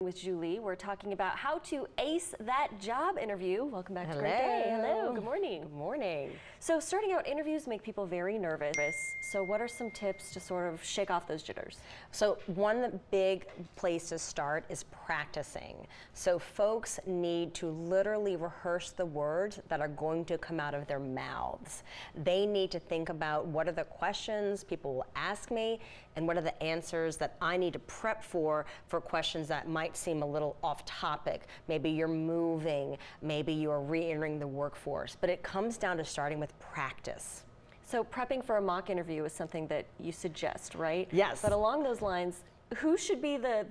With Julie. We're talking about how to ace that job interview. Welcome back to Hello. Great Day. Hello, good morning. Good morning. So starting out interviews make people very nervous. So what are some tips to sort of shake off those jitters? So one big place to start is practicing. So folks need to literally rehearse the words that are going to come out of their mouths. They need to think about what are the questions people will ask me and what are the answers that I need to prep for questions that might seem a little off topic. Maybe you're moving, maybe you're re-entering the workforce, but it comes down to starting with practice. So prepping for a mock interview is something that you suggest, right? Yes. But along those lines, who should be the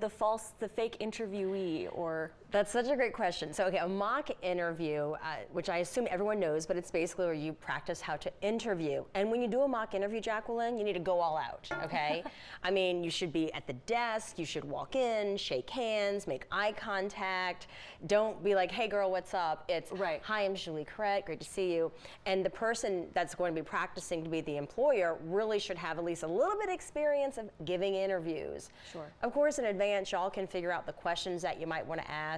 fake interviewee, or? That's such a great question. So, okay, a mock interview, which I assume everyone knows, but it's basically where you practice how to interview. And when you do a mock interview, Jacqueline, you need to go all out, okay? I mean, you should be at the desk, you should walk in, shake hands, make eye contact. Don't be like, hey girl, what's up? It's, right. Hi, I'm Julie Couret, great to see you. And the person that's going to be practicing to be the employer really should have at least a little bit of experience of giving interviews. Sure. Of course, in advance, y'all can figure out the questions that you might want to ask.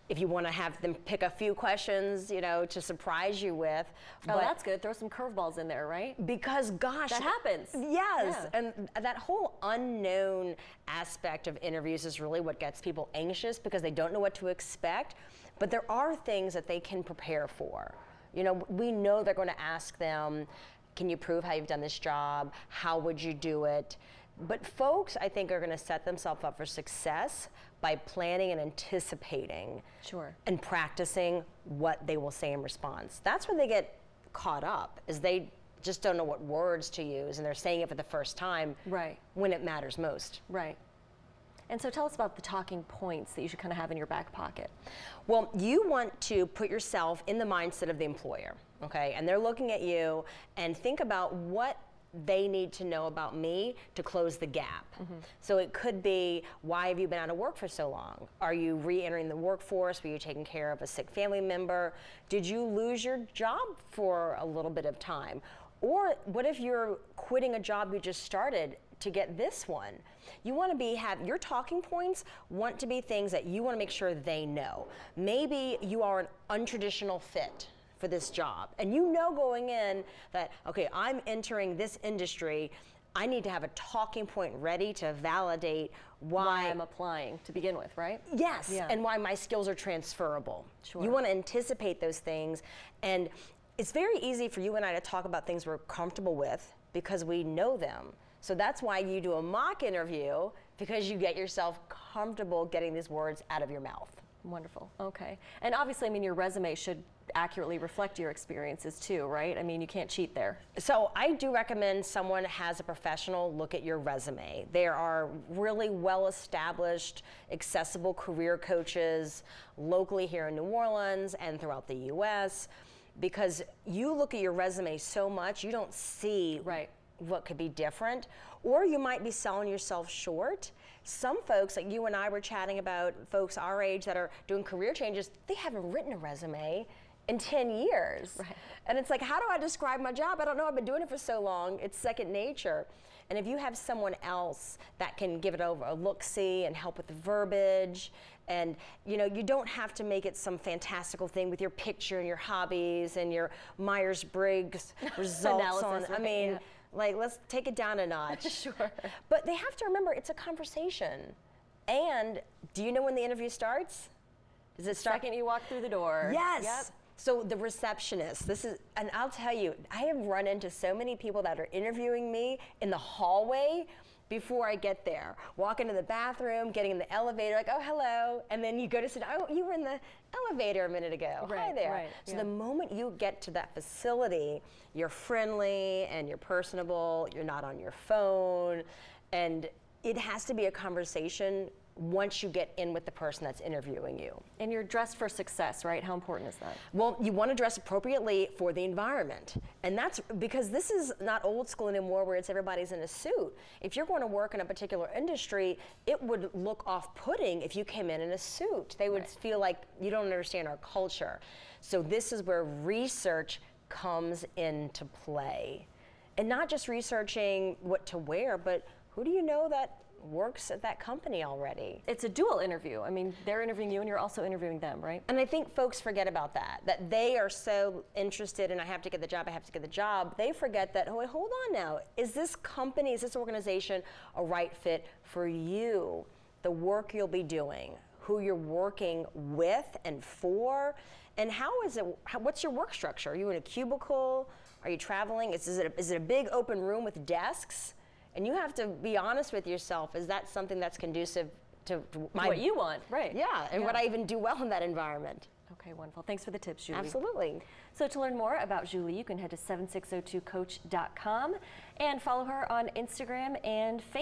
If you want to have them pick a few questions, you know, to surprise you with. Oh, that's good. Throw some curveballs in there, right? Because gosh, that happens. Yes, Yeah. and that whole unknown aspect of interviews is really what gets people anxious because they don't know what to expect. But there are things that they can prepare for. You know, we know they're going to ask them, can you prove how you've done this job? How would you do it? But folks, I think, are going to set themselves up for success by planning and anticipating. Sure. And practicing what they will say in response. That's where they get caught up, is they just don't know what words to use, and they're saying it for the first time. Right. When it matters most. Right. And so tell us about the talking points that you should kind of have in your back pocket. Well, you want to put yourself in the mindset of the employer, okay? And they're looking at you, and think about what they need to know about me to close the gap. Mm-hmm. So it could be, why have you been out of work for so long? Are you re-entering the workforce? Were you taking care of a sick family member? Did you lose your job for a little bit of time? Or what if you're quitting a job you just started to get this one? You want to have your talking points want to be things that you want to make sure they know. Maybe you are an untraditional fit for this job, and you know going in that, okay, I'm entering this industry, I need to have a talking point ready to validate why I'm applying to begin with, right? Yes, yeah. And why my skills are transferable. Sure. You want to anticipate those things, and it's very easy for you and I to talk about things we're comfortable with because we know them. So that's why you do a mock interview, because you get yourself comfortable getting these words out of your mouth. Wonderful. Okay. And obviously, I mean, your resume should accurately reflect your experiences too, right? I mean, you can't cheat there. So I do recommend someone has a professional look at your resume. There are really well-established, accessible career coaches locally here in New Orleans and throughout the U.S. because you look at your resume so much, you don't see right. what could be different, or you might be selling yourself short. Some folks, like you and I were chatting about, folks our age that are doing career changes, they haven't written a resume in 10 years. Right. And it's like, how do I describe my job? I don't know, I've been doing it for so long, it's second nature. And if you have someone else that can give it over a look-see and help with the verbiage, and you know, you don't have to make it some fantastical thing with your picture and your hobbies and your Myers-Briggs results on, I mean, yeah. Like, let's take it down a notch. Sure. But they have to remember it's a conversation. And do you know when the interview starts? Does it start? The second you walk through the door. Yes. Yep. So the receptionist, and I'll tell you, I have run into so many people that are interviewing me in the hallway before I get there. Walk into the bathroom, getting in the elevator, like, oh, hello. And then you go to sit, oh, you were in the elevator a minute ago. Right, hi there. right, so yeah. The moment you get to that facility, you're friendly and you're personable, you're not on your phone, and it has to be a conversation once you get in with the person that's interviewing you. And you're dressed for success, right? How important is that? Well, you want to dress appropriately for the environment. And that's because this is not old school anymore where it's everybody's in a suit. If you're going to work in a particular industry, it would look off-putting if you came in a suit. They would feel like you don't understand our culture. So this is where research comes into play. And not just researching what to wear, but who do you know that works at that company already. It's a dual interview. I mean, they're interviewing you and you're also interviewing them, right? And I think folks forget about that they are so interested in I have to get the job, They forget that, oh, wait, hold on now. Is this company, is this organization a right fit for you? The work you'll be doing, who you're working with and for, and what's your work structure? Are you in a cubicle? Are you traveling? Is it a big open room with desks? And you have to be honest with yourself. Is that something that's conducive to what you want, right? Yeah, and what I even do well in that environment. Okay, wonderful. Thanks for the tips, Julie. Absolutely. So to learn more about Julie, you can head to 7602coach.com and follow her on Instagram and Facebook.